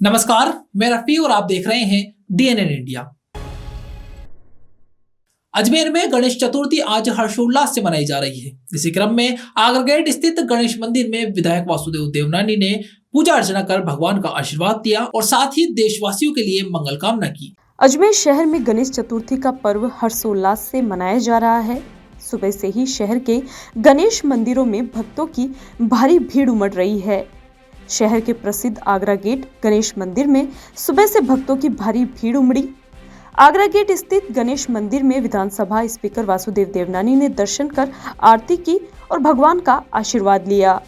नमस्कार, मैं रफी और आप देख रहे हैं डीएनएन इंडिया। अजमेर में गणेश चतुर्थी आज हर्षोल्लास से मनाई जा रही है। इसी क्रम में आगरगेट स्थित गणेश मंदिर में विधायक वासुदेव देवनानी ने पूजा अर्चना कर भगवान का आशीर्वाद दिया और साथ ही देशवासियों के लिए मंगल कामना की। अजमेर शहर में गणेश चतुर्थी का पर्व हर्षोल्लास से मनाया जा रहा है। सुबह से ही शहर के गणेश मंदिरों में भक्तों की भारी भीड़ उमड़ रही है। शहर के प्रसिद्ध आगरा गेट गणेश मंदिर में सुबह से भक्तों की भारी भीड़ उमड़ी। आगरा गेट स्थित गणेश मंदिर में विधानसभा स्पीकर वासुदेव देवनानी ने दर्शन कर आरती की और भगवान का आशीर्वाद लिया।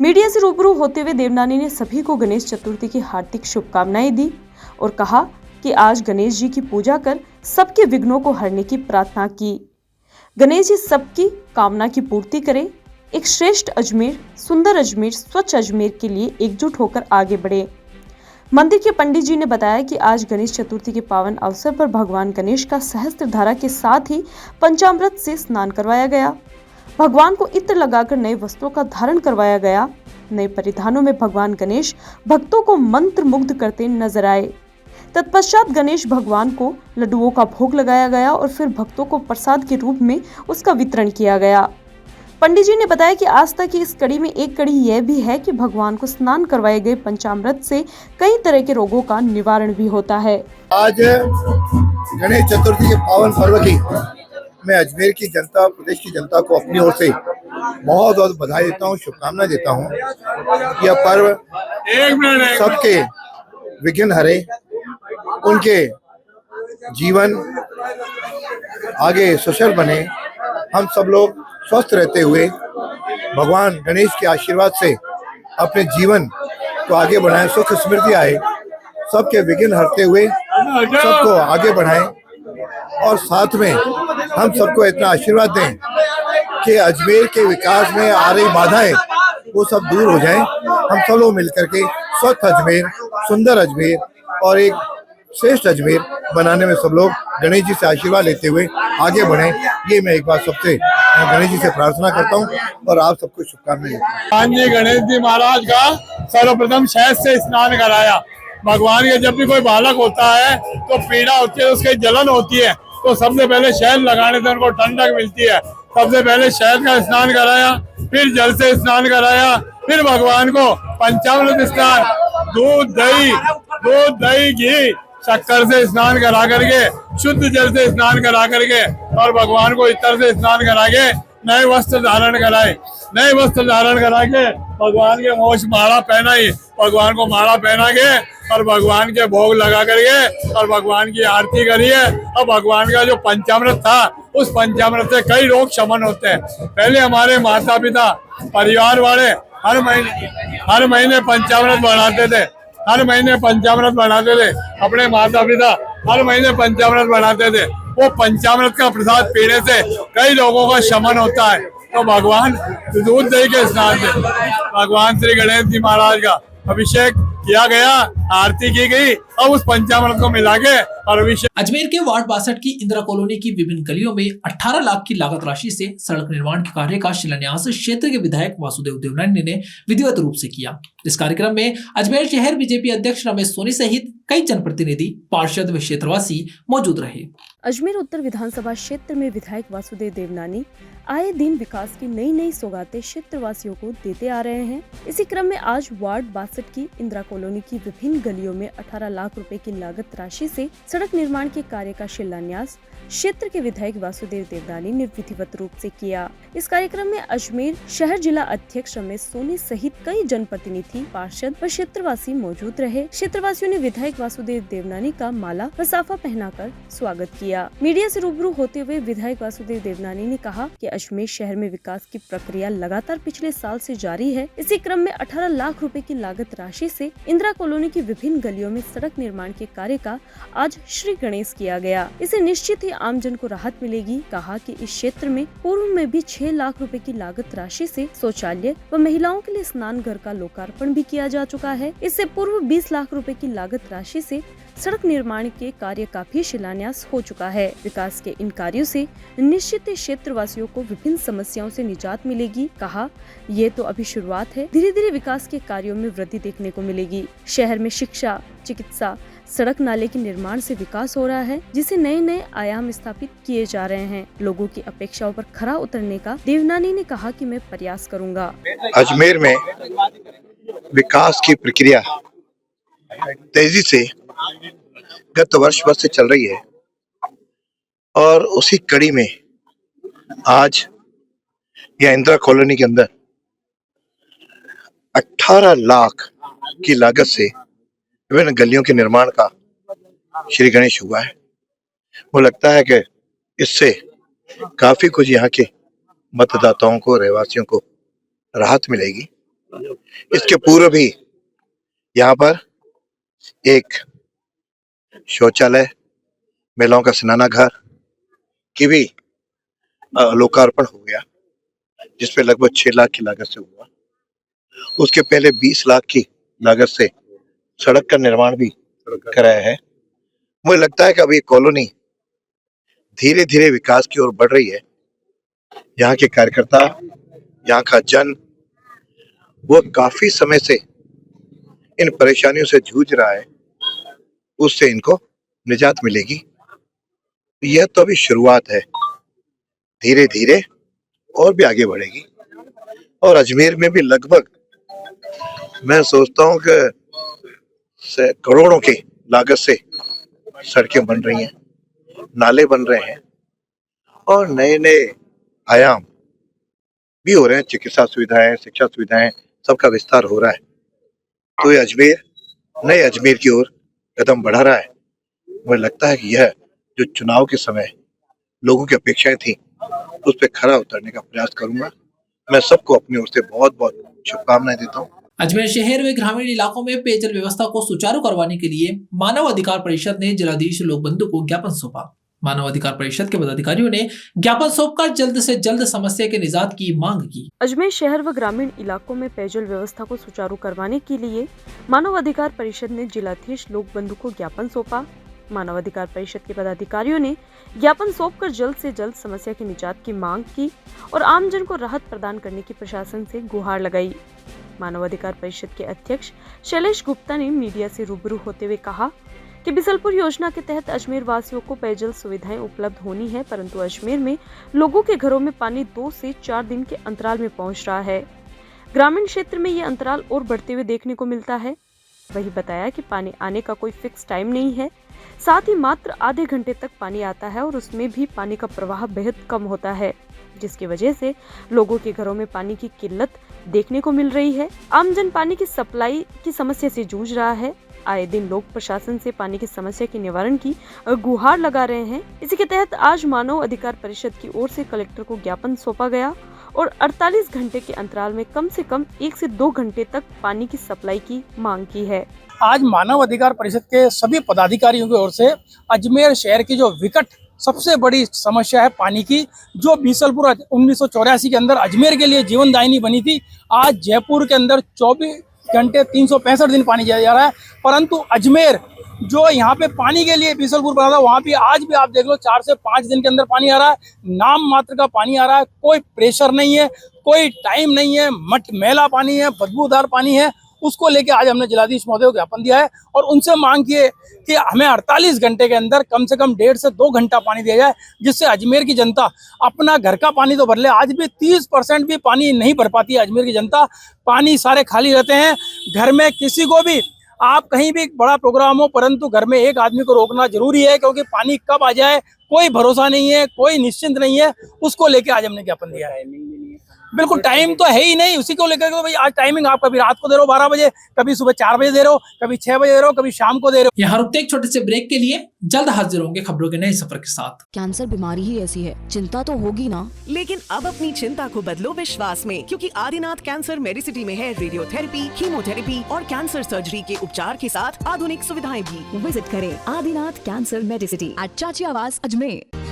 मीडिया से रूबरू होते हुए देवनानी ने सभी को गणेश चतुर्थी की हार्दिक शुभकामनाएं दी और कहा कि आज गणेश जी की पूजा कर सबके विघ्नों को हरने की प्रार्थना की। गणेश जी सबकी कामना की पूर्ति करें। एक श्रेष्ठ अजमेर, सुंदर अजमेर, स्वच्छ अजमेर के लिए एकजुट होकर आगे बढ़े। मंदिर के पंडित जी ने बताया कि आज गणेश चतुर्थी के पावन अवसर पर भगवान गणेश का सहस्त्र धारा के साथ ही पंचामृत से स्नान करवाया गया। भगवान को इत्र लगाकर नए वस्त्रों का धारण करवाया गया। नए परिधानों में भगवान गणेश भक्तों को मंत्र मुग्ध करते नजर आए। तत्पश्चात गणेश भगवान को लड्डुओं का भोग लगाया गया और फिर भक्तों को प्रसाद के रूप में उसका वितरण किया गया। पंडित जी ने बताया कि आस्था की इस कड़ी में एक कड़ी यह भी है कि भगवान को स्नान करवाए गए पंचामृत से कई तरह के रोगों का निवारण भी होता है। आज गणेश चतुर्थी के पावन पर्व की मैं अजमेर की जनता, प्रदेश की जनता को अपनी ओर से बहुत बहुत बधाई देता हूँ, शुभकामनाएं देता हूँ। यह पर्व सबके विघ्न हरे, उनके जीवन आगे सुशल बने, हम सब लोग स्वस्थ रहते हुए भगवान गणेश के आशीर्वाद से अपने जीवन को आगे बढ़ाएं, सुख समृद्धि आए, सबके विघ्न हरते हुए सबको आगे बढ़ाएं और साथ में हम सबको इतना आशीर्वाद दें कि अजमेर के विकास में आ रही बाधाएं वो सब दूर हो जाएं। हम सब लोग मिलकर के स्वस्थ अजमेर, सुंदर अजमेर और एक श्रेष्ठ अजमेर बनाने में सब लोग गणेश जी से आशीर्वाद लेते हुए आगे बढ़ें। ये मैं एक बार सबसे गणेश जी से प्रार्थना करता हूँ और आप सबको शुभकामनाएं। भगवान जी गणेश जी महाराज का सर्वप्रथम शहद से स्नान कराया। भगवान के जब भी कोई बालक होता है तो पीड़ा होती है, उसकी जलन होती है, तो सबसे पहले शहद लगाने से उनको ठंडक मिलती है। सबसे पहले शहद का स्नान कराया, फिर जल से स्नान कराया, फिर भगवान को पंचामृत स्नान, दूध दही घी शक्कर से स्नान करा करके, शुद्ध जल से स्नान करा करके और भगवान को इत्र से स्नान करा के नए वस्त्र धारण कराए। नए वस्त्र धारण करा के भगवान के मोक्ष माला पहनाई, भगवान को माला पहना के और भगवान के भोग लगा करके और भगवान की आरती करिए। और भगवान का जो पंचामृत था, उस पंचामृत से कई रोग शमन होते हैं। पहले हमारे माता पिता परिवार वाले हर महीने पंचामृत बनाते थे, हर महीने पंचामृत बनाते थे। अपने माता पिता हर महीने पंचामृत बनाते थे। वो पंचामृत का प्रसाद पीने से कई लोगों का शमन होता है। तो भगवान दूध दही के स्नान से भगवान श्री गणेश जी महाराज का अभिषेक किया गया, आरती की गई और उस पंचामृत को मिला के और अभिषेक। अजमेर के वार्ड 62 की इंदिरा कॉलोनी की विभिन्न गलियों में 18 लाख की लागत राशि से सड़क निर्माण के कार्य का शिलान्यास क्षेत्र के विधायक वासुदेव देवनानी ने विधिवत रूप से किया। इस कार्यक्रम में अजमेर शहर बीजेपी अध्यक्ष रमेश सोनी सहित कई जनप्रतिनिधि, पार्षद व क्षेत्रवासी मौजूद रहे। अजमेर उत्तर विधानसभा क्षेत्र में विधायक वासुदेव देवनानी आए दिन विकास की नई सौगातें क्षेत्रवासियों को देते आ रहे हैं। इसी क्रम में आज वार्ड 62 की इंदिरा कॉलोनी की विभिन्न गलियों में 18 लाख रुपए की लागत राशि से सड़क निर्माण के कार्य का शिलान्यास क्षेत्र के विधायक वासुदेव देवनानी ने विधिवत रूप से किया। इस कार्यक्रम में अजमेर शहर जिला अध्यक्ष रमेश सोनी सहित कई जनप्रतिनिधि, पार्षद व क्षेत्रवासी मौजूद रहे। क्षेत्रवासियों ने विधायक वासुदेव देवनानी का माला व साफा पहनाकर स्वागत किया। मीडिया से रूबरू होते हुए विधायक वासुदेव देवनानी ने कहा कि अजमेर शहर में विकास की प्रक्रिया लगातार पिछले साल से जारी है। इसी क्रम में 18 लाख रुपए की लागत राशि से इंदिरा कॉलोनी की विभिन्न गलियों में सड़क निर्माण के कार्य का आज श्री गणेश किया गया। इसे निश्चित ही आमजन को राहत मिलेगी। कहा कि इस क्षेत्र में पूर्व में भी 6 लाख रुपए की लागत राशि से शौचालय व महिलाओं के लिए स्नान घर का लोकार्पण भी किया जा चुका है। इससे पूर्व 20 लाख रुपए की लागत राशि से सड़क निर्माण के कार्य का भी शिलान्यास हो चुका है। विकास के इन कार्यों से निश्चित क्षेत्र वासियों को विभिन्न समस्याओं से निजात मिलेगी। कहा, ये तो अभी शुरुआत है, धीरे धीरे विकास के कार्यों में वृद्धि देखने को मिलेगी। शहर में शिक्षा, चिकित्सा, सड़क नाले के निर्माण से विकास हो रहा है, जिसे नए नए आयाम स्थापित किए जा रहे हैं। लोगों की अपेक्षाओं पर खरा उतरने का देवनानी ने कहा कि मैं प्रयास करूंगा। अजमेर में विकास की प्रक्रिया तेजी से गत वर्ष भर से चल रही है और उसी कड़ी में आज यह इंदिरा कॉलोनी के अंदर 18 लाख की लागत से विभिन्न गलियों के निर्माण का श्री गणेश हुआ है। वो लगता है कि इससे काफी कुछ यहाँ के मतदाताओं को, रहवासियों को राहत मिलेगी। इसके पूर्व भी यहाँ पर एक शौचालय, महिलाओं का स्नाना घर की भी लोकार्पण हो गया, जिसपे लगभग 6 लाख की लागत से हुआ। उसके पहले 20 लाख की लागत से सड़क का निर्माण भी कराया है। मुझे लगता है कि अब ये कॉलोनी धीरे धीरे विकास की ओर बढ़ रही है। यहाँ के कार्यकर्ता, यहाँ का जन, वो काफी समय से इन परेशानियों से जूझ रहा है, उससे इनको निजात मिलेगी। यह तो अभी शुरुआत है, धीरे धीरे और भी आगे बढ़ेगी। और अजमेर में भी लगभग मैं सोचता हूँ कि करोड़ों की लागत से सड़कें बन रही हैं, नाले बन रहे हैं और नए नए आयाम भी हो रहे हैं। चिकित्सा सुविधाएं, शिक्षा सुविधाएं, सबका विस्तार हो रहा है। तो ये अजमेर नए अजमेर की ओर कदम बढ़ा रहा है। मुझे लगता है कि यह जो चुनाव के समय लोगों की अपेक्षाएं थी, उस पर खरा उतरने का प्रयास करूंगा। मैं सबको अपनी ओर से बहुत बहुत शुभकामनाएं देता हूँ। अजमेर शहर व ग्रामीण इलाकों में पेयजल व्यवस्था को सुचारू करवाने के लिए मानव अधिकार परिषद ने जिलाधीश लोकबंधु को ज्ञापन सौंपा। मानव अधिकार परिषद के पदाधिकारियों ने ज्ञापन सौंपकर जल्द से जल्द समस्या के निजात की मांग की। अजमेर शहर व ग्रामीण इलाकों में पेयजल व्यवस्था को सुचारू करवाने के लिए मानव अधिकार परिषद ने जिलाधीश लोकबंधु को ज्ञापन सौंपा। मानव अधिकार परिषद के पदाधिकारियों ने ज्ञापन सौंपकर जल्द से जल्द समस्या की निजात की मांग की और आमजन को राहत प्रदान करने की प्रशासन से गुहार लगाई। मानव अधिकार परिषद के अध्यक्ष शैलेश गुप्ता ने मीडिया से रूबरू होते हुए कहा कि बिसलपुर योजना के तहत अजमेर वासियों को पेयजल सुविधाएं उपलब्ध होनी है, परंतु अजमेर में लोगों के घरों में पानी 2 से 4 दिन के अंतराल में पहुंच रहा है। ग्रामीण क्षेत्र में ये अंतराल और बढ़ते हुए देखने को मिलता है। वही बताया कि पानी आने का कोई फिक्स टाइम नहीं है, साथ ही मात्र आधे घंटे तक पानी आता है और उसमें भी पानी का प्रवाह बेहद कम होता है, जिसकी वजह से लोगों के घरों में पानी की किल्लत देखने को मिल रही है। आमजन पानी की सप्लाई की समस्या से जूझ रहा है। आए दिन लोग प्रशासन से पानी की समस्या के निवारण की गुहार लगा रहे हैं। इसी के तहत आज मानव अधिकार परिषद की ओर से कलेक्टर को ज्ञापन सौंपा गया और 48 घंटे के अंतराल में कम से कम 1 से 2 घंटे तक पानी की सप्लाई की मांग की है। आज मानव अधिकार परिषद के सभी पदाधिकारियों की ओर से अजमेर शहर की जो विकट सबसे बड़ी समस्या है पानी की, जो बीसलपुर 1984 के अंदर अजमेर के लिए जीवनदायिनी बनी थी, आज जयपुर के अंदर 24 घंटे 365 दिन पानी दिया जा रहा है। परंतु अजमेर जो यहाँ पे पानी के लिए बीसलपुर बना था, वहाँ भी आज भी आप देख लो 4 से 5 दिन के अंदर पानी आ रहा है। नाम मात्र का पानी आ रहा है, कोई प्रेशर नहीं है, कोई टाइम नहीं है, मट मैला पानी है, बदबूदार पानी है। उसको लेके आज हमने जिलाधीश महोदय को ज्ञापन दिया है और उनसे मांग की है कि हमें 48 घंटे के अंदर कम से कम 1.5 से 2 घंटा पानी दिया जाए, जिससे अजमेर की जनता अपना घर का पानी तो भर ले। आज भी 30% भी पानी नहीं भर पाती है अजमेर की जनता, पानी सारे खाली रहते हैं। घर में किसी को भी आप कहीं भी बड़ा प्रोग्राम हो, परंतु घर में एक आदमी को रोकना जरूरी है, क्योंकि पानी कब आ जाए कोई भरोसा नहीं है, कोई निश्चिंत नहीं है। उसको लेके आज हमने ज्ञापन दिया है। बिल्कुल टाइम तो है ही नहीं, उसी को लेकर भाई आज टाइमिंग आप कभी रात को दे रहे हो 12 बजे, कभी सुबह 4 बजे दे रहे हो, कभी 6 बजे दे रहे हो, कभी शाम को दे रहे हो। यहाँ रुकते एक छोटे से ब्रेक के लिए, जल्द हाजिर होंगे खबरों के नए सफर के साथ। कैंसर बीमारी ही ऐसी है, चिंता तो होगी ना। लेकिन अब अपनी चिंता को बदलो विश्वास में, क्योंकि आदिनाथ कैंसर मेडिसिटी में है रेडियोथेरेपी, कीमोथेरेपी और कैंसर सर्जरी के उपचार के साथ आधुनिक सुविधाएं भी। विजिट करें आदिनाथ कैंसर मेडिसिटी एट चाची आवास अजमेर।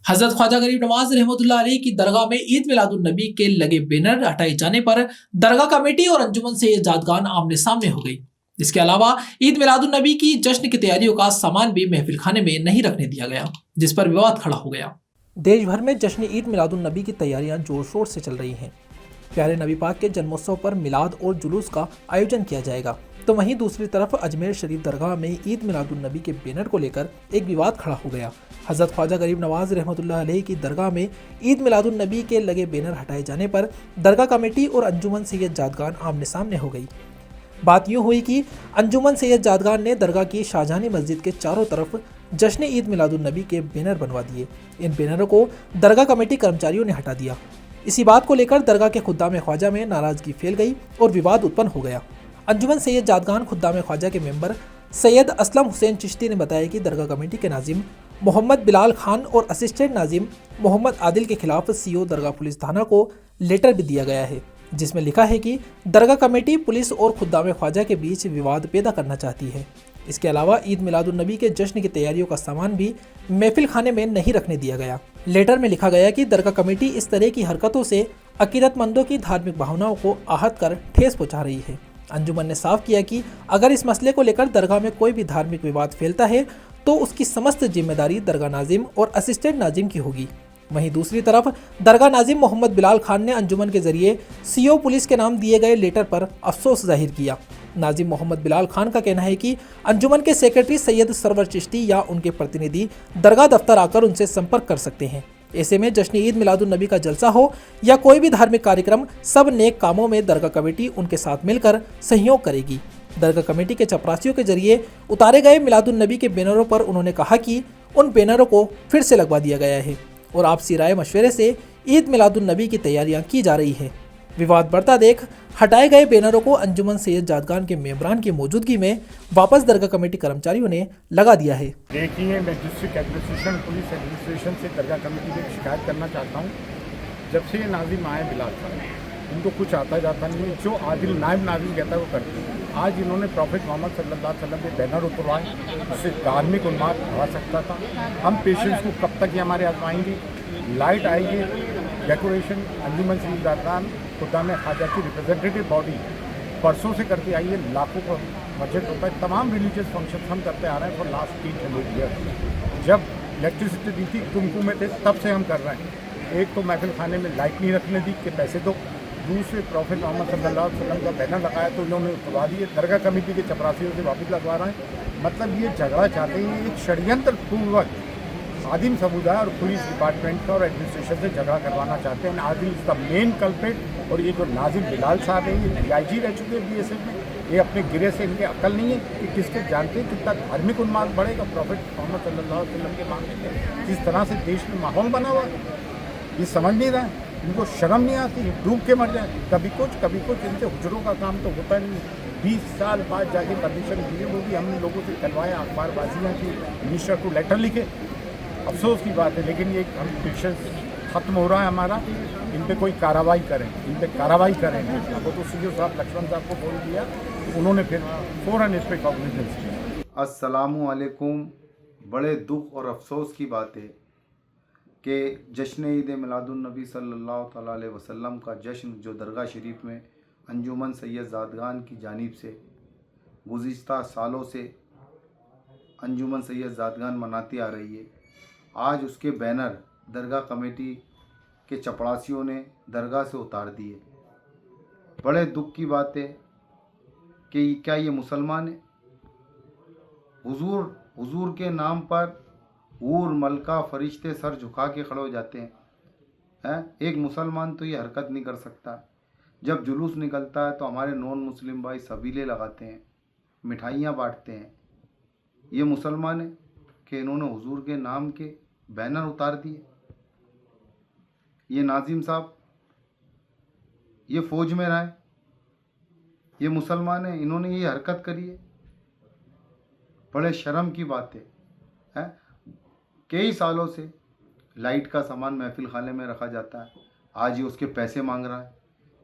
हजरत ख्वाजा गरीब नवाज रहमतुल्लाह अलैह की दरगाह में ईद मिलादुन नबी के लगे बैनर हटाए जाने पर दरगाह कमेटी और अंजुमन से ये जादगान आमने सामने हो गई। इसके अलावा ईद मिलादुन नबी की जश्न की तैयारियों का सामान भी महफिल खाने में नहीं रखने दिया गया, जिस पर विवाद खड़ा हो गया। देश भर में जश्न ईद मिलादुन नबी की तैयारियां जोर शोर से चल रही हैं। प्यारे नबी पाक के जन्मोत्सव पर मिलाद और जुलूस का आयोजन किया जाएगा, तो वहीं दूसरी तरफ अजमेर शरीफ दरगाह में ईद मिलादुन नबी के बैनर को लेकर एक विवाद खड़ा हो गया। हजरत ख्वाजा गरीब नवाज रहमतुल्लाह अलैह की दरगाह में ईद मिलादुन नबी के लगे बैनर हटाए जाने पर दरगाह कमेटी और अंजुमन सैयद जादगान आमने सामने हो गई। बात यूँ हुई कि अंजुमन सैयद जादगान ने दरगाह की शाहजहानी मस्जिद के चारों तरफ जश्न ईद मिलादुन नबी के बैनर बनवा दिए। इन बैनरों को दरगाह कमेटी कर्मचारियों ने हटा दिया। इसी बात को लेकर दरगाह के खुद्दाम ख्वाजा में नाराजगी फैल गई और विवाद उत्पन्न हो गया। अंजुमन सैयद जादगान खुद्दाम ख्वाजा के मेंबर सैयद असलम हुसैन चिश्ती ने बताया कि दरगाह कमेटी के नाजिम मोहम्मद बिलाल खान और असिस्टेंट नाजिम मोहम्मद आदिल के खिलाफ सीओ दरगाह पुलिस थाना को लेटर भी दिया गया है, जिसमें लिखा है कि दरगाह कमेटी पुलिस और खुद्दाम ख्वाजा के बीच विवाद पैदा करना चाहती है। इसके अलावा ईद मिलादुन नबी के जश्न की तैयारियों का सामान भी महफिल खाने में नहीं रखने दिया गया। लेटर में लिखा गया कि दरगाह कमेटी इस तरह की हरकतों से अकीदतमंदों की धार्मिक भावनाओं को आहत कर ठेस पहुँचा रही है। अंजुमन ने साफ किया कि अगर इस मसले को लेकर दरगाह में कोई भी धार्मिक विवाद फैलता है तो उसकी समस्त जिम्मेदारी दरगाह नाजिम और असिस्टेंट नाजिम की होगी। वहीं दूसरी तरफ दरगाह नाजिम मोहम्मद बिलाल खान ने अंजुमन के जरिए सीओ पुलिस के नाम दिए गए लेटर पर अफसोस जाहिर किया। नाजिम मोहम्मद बिलाल खान का कहना है कि अंजुमन के सेक्रेटरी सैयद सरवर चिश्ती या उनके प्रतिनिधि दरगाह दफ्तर आकर उनसे संपर्क कर सकते हैं। ऐसे में जश्न ईद मिलादुन नबी का जलसा हो या कोई भी धार्मिक कार्यक्रम, सब नेक कामों में दरगाह कमेटी उनके साथ मिलकर सहयोग करेगी। दरगाह कमेटी के चपरासियों के जरिए उतारे गए मिलादुन नबी के बैनरों पर उन्होंने कहा कि उन बैनरों को फिर से लगवा दिया गया है और आपसी राय मशवरे से ईद मिलादुन नबी की तैयारियां की जा रही है। विवाद बढ़ता देख हटाए गए बैनरों को अंजुमन सैयद जादगान के मेंबरान की मौजूदगी में वापस दरगाह कमेटी कर्मचारियों ने लगा दिया है। देखिए, मैं डिस्ट्रिक्ट एडमिनिस्ट्रेशन पुलिस एडमिनिस्ट्रेशन से दरगाह कमेटी में शिकायत करना चाहता हूँ। जब से ये नाजिम आए बिलाल खान, इनको कुछ आता जाता नहीं है, जो आदिल नायब नाजिम कहता है वो करते हैं। आज इन्होंने प्रॉफिट मोहम्मद सल्लल्लाहु अलैहि वसल्लम के बैनर उतरवाए, उससे धार्मिक उन्माद बढ़ा सकता था। हम पेशेंट्स को कब तक ये हमारे आजमाएंगे? लाइट आएगी, डेकोरेशन अंजुमन सैयद जादगान खुद्दाम ख्वाजा की रिप्रेजेंटेटिव बॉडी परसों से करते आई है। लाखों का बजट होता है। तमाम रिलीजियस फंक्शन हम करते आ रहे हैं फॉर लास्ट 300 ईयर। जब इलेक्ट्रिसिटी दी थी, कुमकुम में थे, तब से हम कर रहे हैं। एक तो महफिल खाने में लाइट नहीं रखने दी कि पैसे दो, दूसरे प्रॉफिट मोहम्मद सल्लल्लाहु अलैहि वसल्लम का बैनर लगाया तो उन्होंने उतरवा दिए। दरगाह कमेटी के चपरासियों से वापस लगवा रहे हैं। मतलब ये झगड़ा चाहते हैं, एक षड्यंत्र पूर्वक आदिम समुदाय और पुलिस डिपार्टमेंट का और एडमिनिस्ट्रेशन से झगड़ा करवाना चाहते हैं। आदिल इसका मेन कल्प्रिट। और ये जो नाजिम बिलाल साहब है, ये DIG रह चुके हैं BSF में। ये अपने गिरे से इनके अकल नहीं है कि किसके जानते हैं कितना धार्मिक उन्माद बढ़ेगा प्रॉफिट मोहम्मद सल्लल्लाहु अलैहि वसल्लम के मामले में। जिस तरह से देश में माहौल बना हुआ है, ये समझ नहीं रहा है। इनको शर्म नहीं आती, डूब के मर जाए। कभी कुछ इनसे हुजरों का काम तो होता नहीं। 20 साल बाद जाके परमिशन दिए, वो भी हमने लोगों से करवाया, अखबारबाजियाँ की, मिनिस्टर को लेटर लिखे। अफसोस की बात है, लेकिन ये हम पेशेंस खत्म हो रहा है हमारा। इन पे कोई कार्रवाई करें, इन पे कार्रवाई करें। वो तो सीओ साहब लक्ष्मण साहब को बोल दिया, उन्होंने फिर फ़ौरन इस पर कॉग्निजेंस किया। अस्सलामु अलैकुम। बड़े दुख और अफसोस की बात है कि जश्न ईद मिलादुन नबी सल्लल्लाहु तआला अलैहि वसल्लम का जश्न जो दरगाह शरीफ में अंजुमन सैयद जादगान की जानिब से गुज़िश्ता सालों से अंजुमन सैयद जादगान मनाती आ रही है, आज उसके बैनर दरगाह कमेटी के चपरासियों ने दरगाह से उतार दिए। बड़े दुख की बात है कि क्या ये मुसलमान है? हुजूर के नाम पर ऊर मलका फरिश्ते सर झुका के खड़े हो जाते हैं। एक मुसलमान तो ये हरकत नहीं कर सकता। जब जुलूस निकलता है तो हमारे नॉन मुस्लिम भाई सबीले लगाते हैं, मिठाइयाँ बांटते हैं। ये मुसलमान है कि इन्होंने हुजूर के नाम के बैनर उतार दिए। ये नाजिम साहब ये फ़ौज में रहा है, ये मुसलमान है, इन्होंने ये हरकत करी है। बड़े शर्म की बात है। कई सालों से लाइट का सामान महफिल खाने में रखा जाता है, आज ये उसके पैसे मांग रहा है।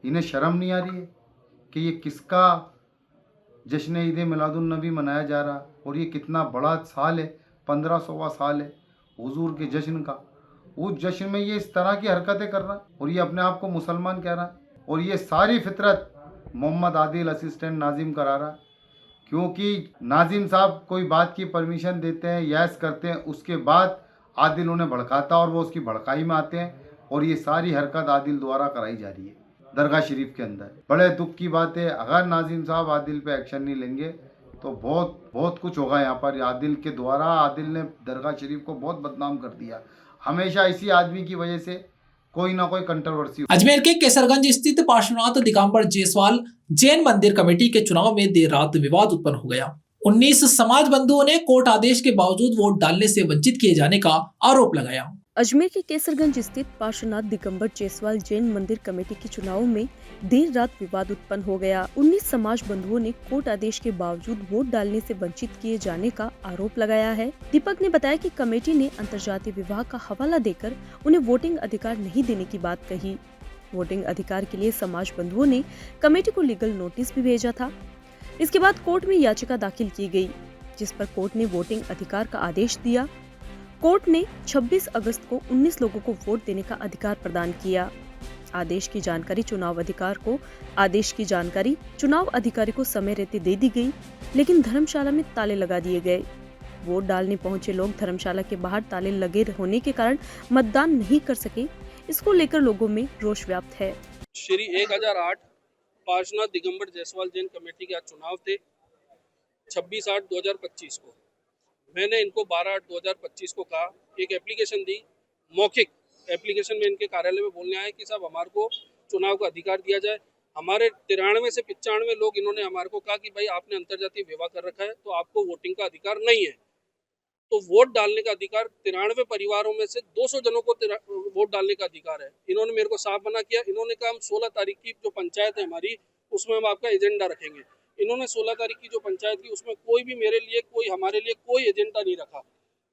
इन्हें शर्म नहीं आ रही है कि ये किसका जश्न ईद मिलादुन नबी मनाया जा रहा और ये कितना बड़ा साल है, 1500वां साल है हुजूर के जश्न का। उस जश्न में ये इस तरह की हरकतें कर रहा है और ये अपने आप को मुसलमान कह रहा है और ये सारी फितरत मोहम्मद आदिल असिस्टेंट नाजिम करा रहा है। क्योंकि नाजिम साहब कोई बात की परमिशन देते हैं, यस करते हैं, उसके बाद आदिल उन्हें भड़काता और वो उसकी भड़काई में आते हैं और ये सारी हरकत आदिल द्वारा कराई जा रही है दरगाह शरीफ के अंदर। बड़े दुख की बात है, अगर नाजिम साहब आदिल पे एक्शन नहीं लेंगे तो बहुत बहुत कुछ होगा यहाँ पर। आदिल के द्वारा आदिल ने दरगाह शरीफ को बहुत बदनाम कर दिया। हमेशा इसी आदमी की वजह से कोई ना कोई कंट्रोवर्सी। अजमेर के केसरगंज स्थित पार्श्वनाथ दिगंबर जायसवाल जैन मंदिर कमेटी के चुनाव में देर रात विवाद उत्पन्न हो गया। 19 समाज बंधुओं ने कोर्ट आदेश के बावजूद वोट डालने से वंचित किए जाने का आरोप लगाया। अजमेर के केसरगंज स्थित पार्श्वनाथ दिगंबर जायसवाल जैन मंदिर कमेटी के चुनाव में देर रात विवाद उत्पन्न हो गया। 19 समाज बंधुओं ने कोर्ट आदेश के बावजूद वोट डालने से वंचित किए जाने का आरोप लगाया है। दीपक ने बताया कि कमेटी ने अंतर्जातीय विवाह का हवाला देकर उन्हें वोटिंग अधिकार नहीं देने की बात कही। वोटिंग अधिकार के लिए समाज बंधुओं ने कमेटी को लीगल नोटिस भी भेजा था। इसके बाद कोर्ट में याचिका दाखिल की गई, जिस पर कोर्ट ने वोटिंग अधिकार का आदेश दिया। कोर्ट ने 26 अगस्त को 19 लोगों को वोट देने का अधिकार प्रदान किया। आदेश की जानकारी चुनाव अधिकारी को समय रहते दे दी गई, लेकिन धर्मशाला में ताले लगा दिए गए। वोट डालने पहुंचे लोग धर्मशाला के बाहर ताले लगे होने के कारण मतदान नहीं कर सके। इसको लेकर लोगों में रोष व्याप्त है। श्री 1008 पार्श्वनाथ दिगंबर जायसवाल जैन कमेटी के आज चुनाव थे 26/8/2025 को। मैंने इनको 12/8/2025 को कहा, एक एप्लीकेशन दी, मौखिक एप्लीकेशन में इनके कार्यालय में बोलने आए कि साहब हमारे को चुनाव का अधिकार दिया जाए। हमारे 93 से 95 लोग इन्होंने हमारे को कहा कि भाई आपने अंतर्जातीय विवाह कर रखा है तो आपको वोटिंग का अधिकार नहीं है। तो वोट डालने का अधिकार 93 परिवारों में से 200 जनों को वोट डालने का अधिकार है। इन्होंने मेरे को साफ मना किया। इन्होंने कहा हम 16 तारीख की जो पंचायत है हमारी, उसमें हम आपका एजेंडा रखेंगे। इन्होंने 16 तारीख की जो पंचायत की उसमें कोई भी मेरे लिए हमारे लिए कोई एजेंडा नहीं रखा।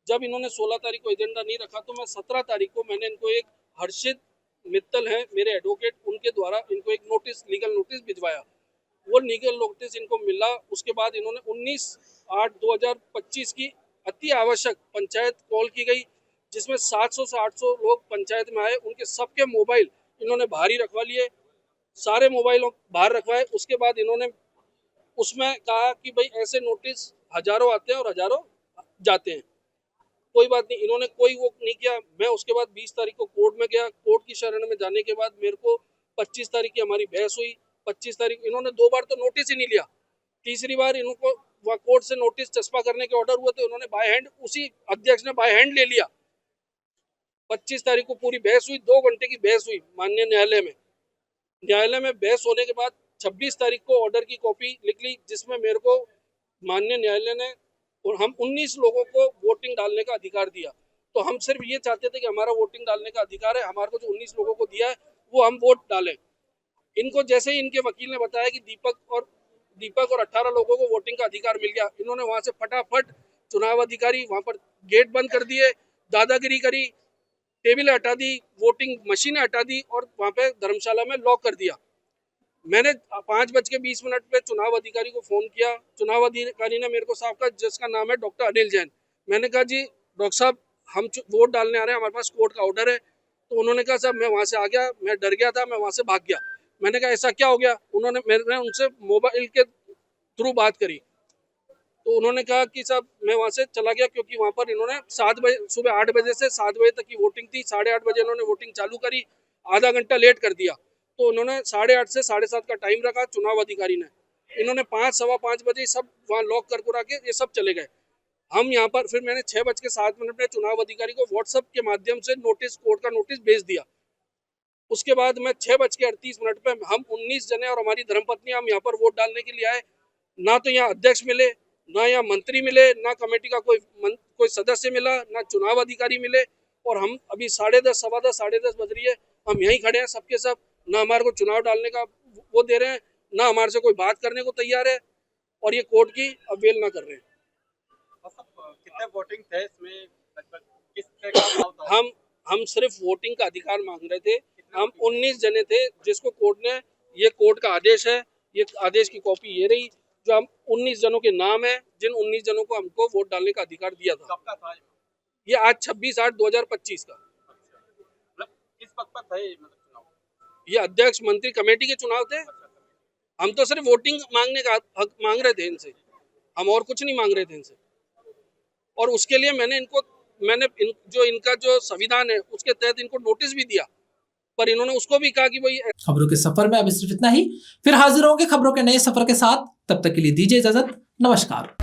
जब इन्होंने 16 तारीख को एजेंडा नहीं रखा तो मैं 17 तारीख को मैंने इनको एक हर्षित मित्तल है मेरे एडवोकेट, उनके द्वारा इनको एक नोटिस, लीगल नोटिस भिजवाया। वो लीगल नोटिस इनको मिला। उसके बाद इन्होंने 19/8/2025 की अति आवश्यक पंचायत कॉल की गई, जिसमें 700 से 800 लोग पंचायत में आए। उनके सबके मोबाइल इन्होंने बाहर ही रखवा लिए, सारे मोबाइल बाहर रखवाए। उसके बाद इन्होंने उसमें कहा कि भाई ऐसे नोटिस हजारों आते हैं और हजारों जाते हैं, कोई बात नहीं। इन्होंने कोई वो नहीं किया। मैं उसके बाद 20 तारीख को कोर्ट में गया। कोर्ट की शरण में जाने के बाद मेरे को 25 तारीख की हमारी बहस हुई। 25 तारीख इन्होंने 2 बार तो नोटिस ही नहीं लिया। तीसरी बार इनको वहाँ कोर्ट से नोटिस चस्पा करने के ऑर्डर हुए तो इन्होंने बाय हैंड, उसी अध्यक्ष ने बाय हैंड ले लिया। 25 तारीख को पूरी बहस हुई, 2 घंटे की बहस हुई माननीय न्यायालय में। न्यायालय में बहस होने के बाद 26 तारीख को ऑर्डर की कॉपी लिख ली, जिसमें मेरे को माननीय न्यायालय ने और हम 19 लोगों को वोटिंग डालने का अधिकार दिया। तो हम सिर्फ ये चाहते थे कि हमारा वोटिंग डालने का अधिकार है, हमारे को जो 19 लोगों को दिया है वो हम वोट डालें। इनको जैसे ही इनके वकील ने बताया कि दीपक और 18 लोगों को वोटिंग का अधिकार मिल गया, इन्होंने वहां से फटाफट चुनाव अधिकारी वहां पर गेट बंद कर दिए, दादागिरी करी, टेबल हटा दी, वोटिंग मशीनें हटा दी और वहां पे धर्मशाला में लॉक कर दिया। मैंने 5:20 पे चुनाव अधिकारी को फोन किया। चुनाव अधिकारी ने मेरे को साहब कहा, जिसका नाम है डॉक्टर अनिल जैन। मैंने कहा जी डॉक्टर साहब हम वोट डालने आ रहे हैं, हमारे पास कोर्ट का ऑर्डर है। तो उन्होंने कहा साहब मैं वहां से आ गया, मैं डर गया था, मैं वहां से भाग गया। मैंने कहा ऐसा क्या हो गया? मैंने उनसे मोबाइल के थ्रू बात करी तो उन्होंने कहा कि साहब मैं वहां से चला गया, क्योंकि वहां पर इन्होंने 7 बजे, सुबह 8 बजे से 7 बजे तक की वोटिंग थी। 8:30 बजे इन्होंने वोटिंग चालू करी, आधा घंटा लेट कर दिया। तो उन्होंने 8:30 से 7:30 का टाइम रखा चुनाव अधिकारी ने। इन्होंने 5, सवा 5 बजे सब वहाँ लॉक कर के ये सब चले गए। हम यहाँ पर फिर मैंने 6:07 में चुनाव अधिकारी को व्हाट्सएप के माध्यम से नोटिस, कोर्ट का नोटिस भेज दिया। उसके बाद मैं 6:38 पे हम 19 जने और हमारी धर्मपत्नी हम यहाँ पर वोट डालने के लिए आए। ना तो यहाँ अध्यक्ष मिले, ना यहाँ मंत्री मिले, ना कमेटी का कोई सदस्य मिला, ना चुनाव अधिकारी मिले। और हम अभी 10:30, सवा 10, 10:30 बज रही है, हम यहीं खड़े हैं सबके सब। ना हमारे को चुनाव डालने का वो दे रहे हैं, ना हमारे से कोई बात करने को तैयार है, और ये कोर्ट की अवहेलना कर रहे हैं। कितने वोटिंग थे इसमें? किस तरह का हम सिर्फ वोटिंग का अधिकार मांग रहे थे। हम 19 जने थे, जिसको कोर्ट ने, ये कोर्ट का आदेश है, ये आदेश की कॉपी ये रही, जो हम 19 जनों के नाम है, जिन 19 जनों को हमको वोट डालने का अधिकार दिया था। कब का था ये आज 26/8/2025 का। पद पर थे मतलब चुनाव? ये अध्यक्ष मंत्री कमेटी के चुनाव थे। हम तो सिर्फ वोटिंग मांगने का हक मांग रहे थे इनसे, हम और कुछ नहीं मांग रहे थे इनसे। और उसके लिए जो इनका जो संविधान है उसके तहत इनको नोटिस भी दिया, पर इन्होंने उसको भी कहा कि भाई। खबरों के सफर में अभी सिर्फ इतना ही, फिर हाजिर होंगे खबरों के नए सफर के साथ। तब तक के लिए दीजिए इजाजत, नमस्कार।